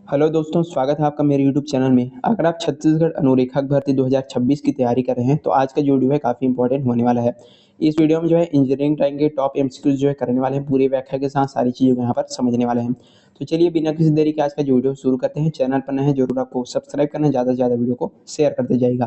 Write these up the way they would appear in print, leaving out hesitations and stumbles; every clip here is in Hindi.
हेलो दोस्तों, स्वागत है आपका मेरे यूट्यूब चैनल में। अगर आप छत्तीसगढ़ अनुरेखक भर्ती 2026 की तैयारी कर रहे हैं तो आज का जो वीडियो है काफ़ी इंपॉर्टेंट होने वाला है। इस वीडियो में जो है इंजीनियरिंग ड्राइंग के टॉप एमसीक्यूज जो है करने वाले हैं, पूरी व्याख्या के साथ सारी चीज़ों को यहाँ पर समझने वाले हैं। तो चलिए बिना किसी देरी के आज का जो वीडियो शुरू करते हैं। चैनल पर नए हैं जरूर आपको सब्सक्राइब करना है, ज़्यादा से ज़्यादा वीडियो को शेयर करते जाइएगा।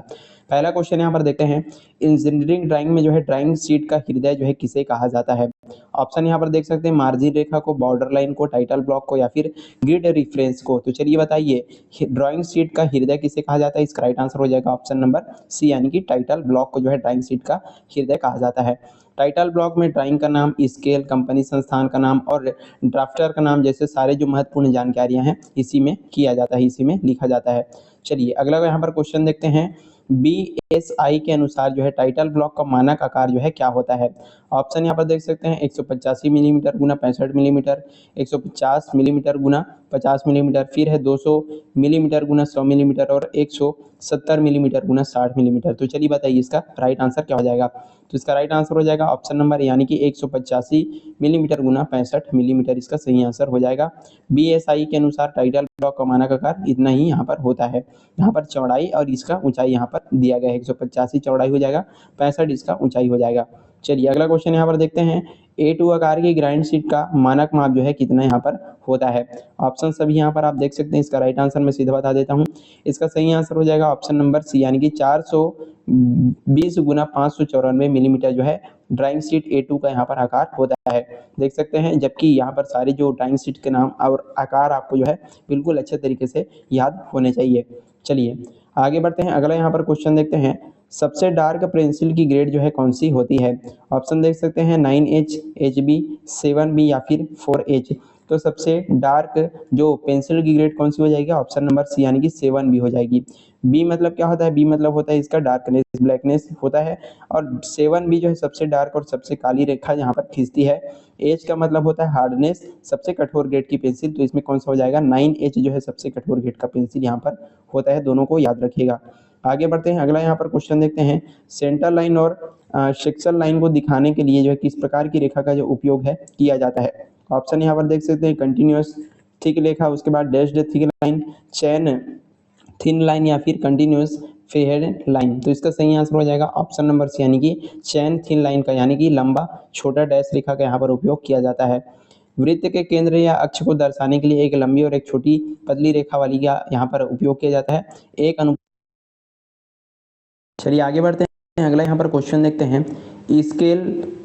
पहला क्वेश्चन यहाँ पर देखते हैं, इंजीनियरिंग ड्राइंग में जो है ड्राइंग शीट का हृदय जो है किसे कहा जाता है। ऑप्शन यहाँ पर देख सकते हैं, मार्जिन रेखा को, बॉर्डर लाइन को, टाइटल ब्लॉक को या फिर ग्रिड रेफरेंस को। तो चलिए बताइए ड्राइंग शीट का हृदय किसे कहा जाता है। इसका राइट आंसर हो जाएगा ऑप्शन नंबर सी, यानी कि टाइटल ब्लॉक को जो है ड्राइंग शीट का हृदय कहा जाता है। टाइटल ब्लॉक में ड्राइंग का नाम, स्केल, कंपनी संस्थान का नाम और ड्राफ्टर का नाम जैसे सारे जो महत्वपूर्ण जानकारियां हैं इसी में किया जाता है, इसी में लिखा जाता है। चलिए अगला यहाँ पर क्वेश्चन देखते हैं, BSI के अनुसार जो है टाइटल ब्लॉक का मानक आकार जो है क्या होता है। ऑप्शन यहाँ पर देख सकते हैं, 185 मिलीमीटर गुना 65 मिलीमीटर, 150 मिलीमीटर गुना 50 मिलीमीटर, फिर है 200 मिलीमीटर गुना 100 मिलीमीटर और 170 मिलीमीटर गुना 60 मिलीमीटर। तो चलिए बताइए इसका राइट आंसर क्या हो जाएगा। तो इसका राइट आंसर हो जाएगा ऑप्शन नंबर, यानी कि 185 मिलीमीटर गुना 65 मिलीमीटर इसका सही आंसर हो जाएगा। BSI के अनुसार टाइटल ब्लॉक का मानक आकार इतना ही यहाँ पर होता है। यहाँ पर चौड़ाई और इसका ऊंचाई यहाँ पर दिया गया है, 185 चौड़ाई हो जाएगा, 65 इसका ऊंचाई हो जाएगा। चलिए अगला क्वेश्चन यहाँ पर देखते हैं, A2 आकार की ग्राइंड शीट का मानक माप जो है कितना यहाँ पर होता है। ऑप्शन सभी यहाँ पर आप देख सकते हैं। इसका राइट आंसर मैं सीधा बता देता हूँ, इसका सही आंसर हो जाएगा ऑप्शन नंबर सी, यानी कि 420 गुना 594 मिलीमीटर जो है ड्राइंग शीट A2 का यहाँ पर आकार होता है। देख सकते हैं, जबकि यहाँ पर सारे जो ड्राइंग शीट के नाम और आकार आपको जो है बिल्कुल अच्छे तरीके से याद होने चाहिए। चलिए आगे बढ़ते हैं, अगला यहाँ पर क्वेश्चन देखते हैं, सबसे डार्क पेंसिल की ग्रेड जो है कौन सी होती है। ऑप्शन देख सकते हैं, 9H, HB, 7B या फिर 4H। तो सबसे डार्क जो पेंसिल की ग्रेड कौन सी हो जाएगी, ऑप्शन नंबर सी, यानी कि 7B हो जाएगी। बी मतलब क्या होता है, बी मतलब होता है इसका डार्कनेस, ब्लैकनेस होता है। और 7B जो है सबसे डार्क और सबसे काली रेखा यहाँ पर खींचती है। एच का मतलब होता है हार्डनेस, सबसे कठोर ग्रेड की पेंसिल। तो इसमें कौन सा हो जाएगा, 9H जो है सबसे कठोर ग्रेड का पेंसिल यहाँ पर होता है, दोनों को याद रखिएगा। आगे बढ़ते हैं, अगला यहाँ पर क्वेश्चन देखते हैं, सेंटर लाइन और सेक्शन लाइन को दिखाने के लिए जो है किस प्रकार की रेखा का जो उपयोग है किया जाता है। ऑप्शन यहाँ पर देख सकते हैं, कंटिन्यूअस थिक रेखा, उसके बाद डैश्ड थिक लाइन, चैन थिन लाइन या फिर कंटिन्यूअस फेड लाइन। तो इसका सही आंसर हो जाएगा ऑप्शन नंबर सी, यानी कि चैन थिन लाइन का, यानी कि लंबा छोटा डैश रेखा का यहाँ पर उपयोग किया जाता है। वृत्त के केंद्र या अक्ष को दर्शाने के लिए एक लंबी और एक छोटी पतली रेखा वाली का यहाँ पर उपयोग किया जाता है। एक अनु चलिए आगे बढ़ते हैं, अगला यहाँ पर क्वेश्चन देखते हैं, स्केल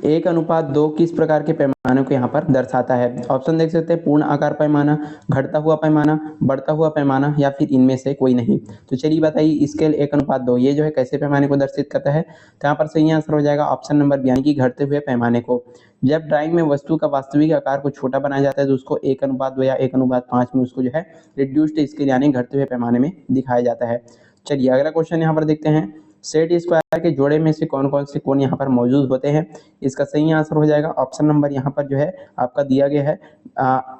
1:2 किस प्रकार के पैमाने को यहाँ पर दर्शाता है। ऑप्शन देख सकते हैं, पूर्ण आकार पैमाना, घटता हुआ पैमाना, बढ़ता हुआ पैमाना या फिर इनमें से कोई नहीं। तो चलिए बताइए स्केल 1:2 ये जो है कैसे पैमाने को दर्शित करता है। तो यहाँ पर सही आंसर हो जाएगा ऑप्शन नंबर बी, यानी कि घटते हुए पैमाने को। जब ड्राइंग में वस्तु का वास्तविक आकार को छोटा बनाया जाता है तो उसको 1:2 या 1:5 में उसको जो है रिड्यूस्ड स्केल यानी घटते हुए पैमाने में दिखाया जाता है। चलिए अगला क्वेश्चन यहाँ पर देखते हैं, सेट स्क्वायर के जोड़े में से कौन कौन से कोण यहाँ पर मौजूद होते हैं। इसका सही आंसर हो जाएगा ऑप्शन नंबर यहाँ पर जो है आपका दिया गया है,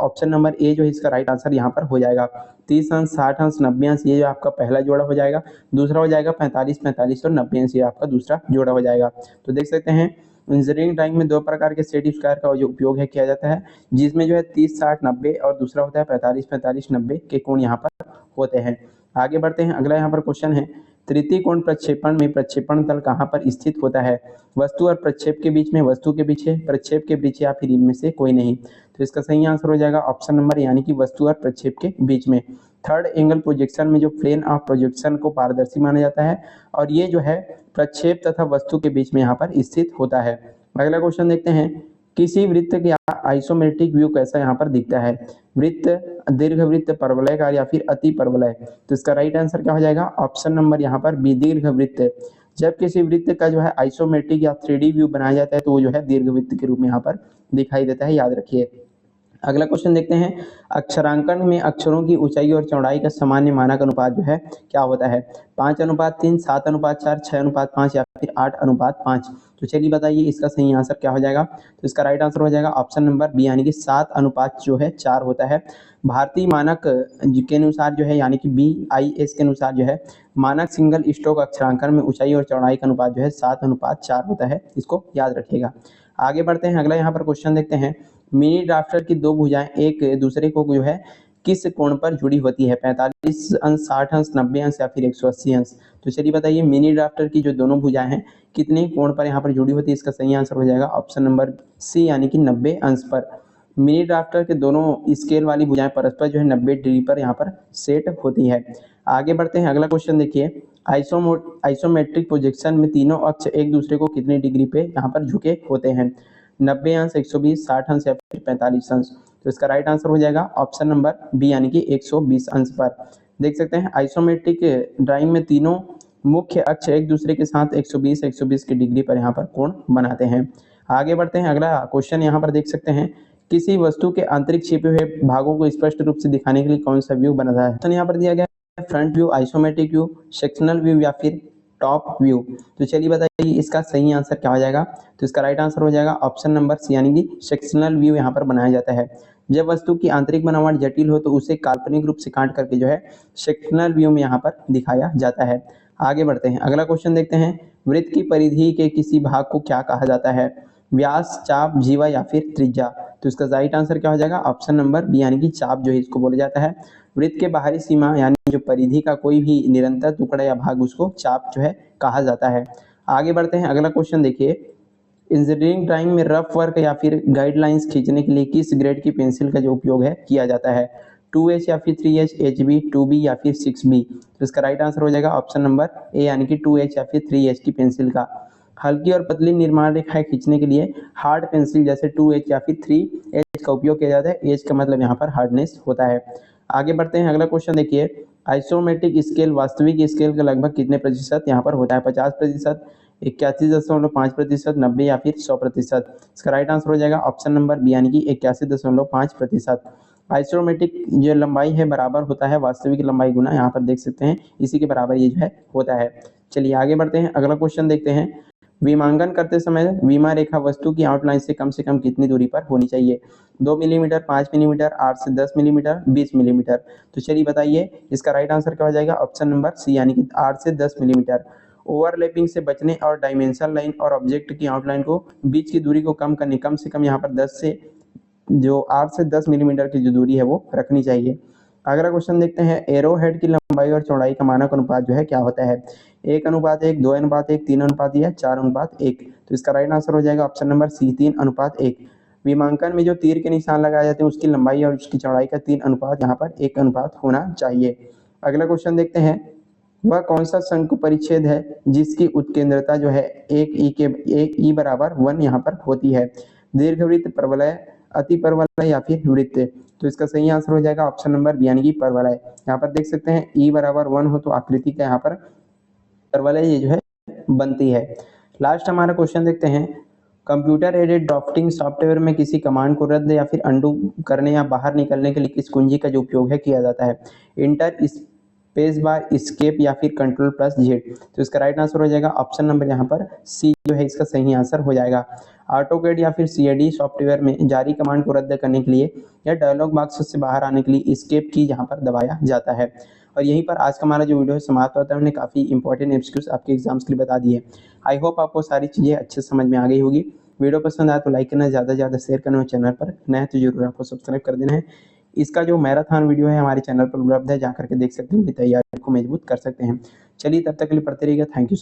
ऑप्शन नंबर ए जो है इसका राइट आंसर यहाँ पर हो जाएगा। 30 अंश, 60 अंश, 90 अंश ये जो आपका पहला जोड़ा हो जाएगा। दूसरा हो जाएगा 45, 45 और 90 अंश, ये आपका दूसरा जोड़ा हो जाएगा। तो देख सकते हैं इंजीनियरिंग ड्राइंग में दो प्रकार के सेट स्क्वायर का जो उपयोग है किया जाता है, जिसमें जो है 30, 60, 90 और दूसरा होता है 45, 45, 90 के कोण यहाँ पर होते हैं। आगे बढ़ते हैं, अगला यहाँ पर क्वेश्चन है, तृतीय कोण प्रक्षेपण में प्रक्षेपण तल कहाँ पर स्थित होता है। वस्तु और प्रक्षेप के बीच में, वस्तु के पीछे, प्रक्षेप के पीछे या फिर इनमें से कोई नहीं। तो इसका सही आंसर हो जाएगा ऑप्शन नंबर, यानी कि वस्तु और प्रक्षेप के बीच में। थर्ड एंगल प्रोजेक्शन में जो प्लेन ऑफ प्रोजेक्शन को पारदर्शी माना जाता है और ये जो है प्रक्षेप तथा वस्तु के बीच में यहाँ पर स्थित होता है। अगला क्वेश्चन देखते हैं, किसी वृत्त का आइसोमेट्रिक व्यू कैसा यहाँ पर दिखता है। वृत्त, दीर्घवृत्त, परवलयकार या फिर अति परवलय। तो इसका राइट आंसर क्या हो जाएगा ऑप्शन नंबर यहाँ पर बी, दीर्घवृत्त। जब किसी वृत्त का जो है आइसोमेट्रिक या 3D व्यू बनाया जाता है तो वो जो है दीर्घवृत्त के रूप में यहाँ पर दिखाई देता है, याद रखिए। अगला क्वेश्चन देखते हैं, अक्षरांकन में अक्षरों की ऊंचाई और चौड़ाई का सामान्य मानक अनुपात जो है क्या होता है। 5:3, 7:4, 6:5 या फिर 8:5। तो चलिए बताइए इसका सही आंसर क्या हो जाएगा। तो इसका राइट आंसर हो जाएगा ऑप्शन नंबर बी, यानी कि 7 जो है 4 होता है। भारतीय मानक के अनुसार जो है, यानी कि BIS के अनुसार जो है मानक सिंगल स्ट्रोक अक्षरांकन में ऊंचाई और चौड़ाई का अनुपात जो है 7:4 होता है, इसको याद रखिएगा। आगे बढ़ते हैं, अगला यहाँ पर क्वेश्चन देखते हैं, मिनी ड्राफ्टर की दो भुजाएं एक दूसरे को जो है किस कोण पर जुड़ी होती है? 45 अंश, 60 अंश, 90 अंश या फिर 180 अंश। तो चलिए बताइए, मिनी ड्राफ्टर की जो दोनों भुजाएं हैं कितने कोण पर यहाँ पर जुड़ी होती है? इसका सही आंसर हो जाएगा ऑप्शन नंबर सी, यानी कि 90 अंश पर। मिनी ड्राफ्टर के दोनों स्केल वाली भुजाएं परस्पर जो है 90 डिग्री पर यहाँ पर सेट होती है। आगे बढ़ते हैं, अगला क्वेश्चन देखिए। आइसोमेट्रिक प्रोजेक्शन में तीनों अक्ष एक दूसरे को कितनी डिग्री पे यहाँ पर झुके होते हैं? 90 अंश, 120, 60 अंश या फिर 45 अंश। तो इसका राइट आंसर हो जाएगा ऑप्शन नंबर बी, यानी कि 120 अंश पर। देख सकते हैं आइसोमेट्रिक ड्राइंग में तीनों मुख्य अक्ष एक दूसरे के साथ 120 की डिग्री पर यहाँ पर कोण बनाते हैं। आगे बढ़ते हैं, अगला क्वेश्चन यहाँ पर देख सकते हैं। किसी वस्तु के आंतरिक छिपे हुए भागों को स्पष्ट रूप से दिखाने के लिए कौन सा व्यू बना है? तो यहाँ पर दिया गया है front view, isometric view, sectional view या फिर टॉप व्यू। तो चलिए बताइए इसका सही आंसर क्या हो जाएगा? तो इसका राइट आंसर हो जाएगा ऑप्शन नंबर सी, यानी कि सेक्शनल व्यू यहाँ पर बनाया जाता है। जब वस्तु की आंतरिक बनावट जटिल हो तो उसे काल्पनिक रूप से काट करके जो है सेक्शनल व्यू में यहाँ पर दिखाया जाता है। आगे बढ़ते हैं, अगला क्वेश्चन देखते हैं। वृत्त की परिधि के किसी भाग को क्या कहा जाता है? व्यास, चाप, जीवा या फिर त्रिज्या। तो इसका राइट आंसर क्या हो जाएगा? ऑप्शन नंबर बी, यानी कि चाप जो है इसको बोला जाता है। वृत्त के बाहरी सीमा यानी जो परिधि का कोई भी निरंतर टुकड़ा या भाग उसको चाप जो है कहा जाता है। आगे बढ़ते हैं, अगला क्वेश्चन देखिए। इंजीनियरिंग ड्राइंग में रफ वर्क या फिर गाइडलाइंस खींचने के लिए किस ग्रेड की पेंसिल का जो उपयोग है किया जाता है? 2H या फिर 3H, HB, 2B या फिर 6B। तो इसका राइट आंसर हो जाएगा ऑप्शन नंबर ए, यानी कि 2H या फिर 3H की पेंसिल का। हल्की और पतली निर्माण रेखाएं खींचने के लिए हार्ड पेंसिल जैसे 2H या फिर 3H का उपयोग किया जाता है। एच का मतलब यहाँ पर हार्डनेस होता है। आगे बढ़ते हैं, अगला क्वेश्चन देखिए। आइसोमेट्रिक स्केल वास्तविक स्केल का लगभग कितने प्रतिशत यहाँ पर होता है? 50%, 81.5%, 90 या फिर 100%। इसका राइट आंसर हो जाएगा ऑप्शन नंबर बी, यानी कि 81.5%। आइसोमेट्रिक जो लंबाई है बराबर होता है वास्तविक लंबाई गुना, यहाँ पर देख सकते हैं इसी के बराबर ये जो है होता है। चलिए आगे बढ़ते हैं, अगला क्वेश्चन देखते हैं। विमांकन करते समय विमा रेखा वस्तु की आउटलाइन से कम कितनी दूरी पर होनी चाहिए? 2 मिलीमीटर, 5 मिलीमीटर, 8 से 10 मिलीमीटर, 20 मिलीमीटर। तो चलिए बताइए इसका राइट आंसर क्या हो जाएगा? ऑप्शन नंबर सी, यानी कि 8 से 10 मिलीमीटर। ओवरलैपिंग से बचने और डायमेंशन लाइन और ऑब्जेक्ट की आउटलाइन को बीच की दूरी को कम करने कम से कम यहाँ पर 8 से 10 मिलीमीटर की जो दूरी है वो रखनी चाहिए। अगला क्वेश्चन देखते हैं। एरो हेड की लंबाई और चौड़ाई का मानक अनुपात जो है क्या होता है? 1:1, 2:1, 3:1 या 4:1। तो इसका राइट आंसर हो जाएगा ऑप्शन नंबर सी, 3:1। विमांकन में जो तीर के निशान लगाए जाते हैं उसकी लंबाई और उसकी चौड़ाई का 3 अनुपात यहाँ पर 1 अनुपात होना चाहिए। अगला क्वेश्चन देखते हैं। वह कौन सा शंकु परिच्छेद है जिसकी उत्केंद्रता जो है 1 बराबर 1 यहाँ पर होती है? दीर्घवृत्त, परवलय, अति परवलय या फिर वृत्त। तो इसका सही आंसर हो जाएगा ऑप्शन नंबर बी, यानी कि परवलय। यहाँ पर देख सकते हैं E बराबर 1 हो तो आकृति का यहाँ पर परवलय ये जो है बनती है। लास्ट हमारा क्वेश्चन देखते हैं। कंप्यूटर एडेड ड्राफ्टिंग सॉफ्टवेयर में किसी कमांड को रद्द या फिर अंडू करने या बाहर निकलने के लिए किस कुंजी का जो उपयोग है किया जाता है? इंटर, स्पेस बार, एस्केप या फिर Ctrl+Z। तो इसका राइट आंसर हो जाएगा ऑप्शन नंबर यहाँ पर सी जो है इसका सही आंसर हो जाएगा। ऑटोकैड या फिर CAD सॉफ्टवेयर में जारी कमांड को रद्द करने के लिए या डायलॉग बॉक्स से बाहर आने के लिए एस्केप की यहाँ पर दबाया जाता है। और यहीं पर आज का हमारा जो वीडियो है समाप्त होता है। हमने काफ़ी इंपॉर्टेंट एमसीक्यूज आपके एग्जाम्स के लिए बता दिए। आई होप आपको सारी चीज़ें अच्छे से समझ में आ गई होगी। वीडियो पसंद आया तो लाइक करना, ज़्यादा से ज़्यादा शेयर करना, चैनल पर नया तो जरूर आपको सब्सक्राइब कर देना है। इसका जो मैराथन वीडियो है हमारे चैनल पर उपलब्ध है, जा करके देख सकते हैं, अपनी तैयारी को मजबूत कर सकते हैं। चलिए तब तक के लिए पढ़ते रहिएगा। Thank you.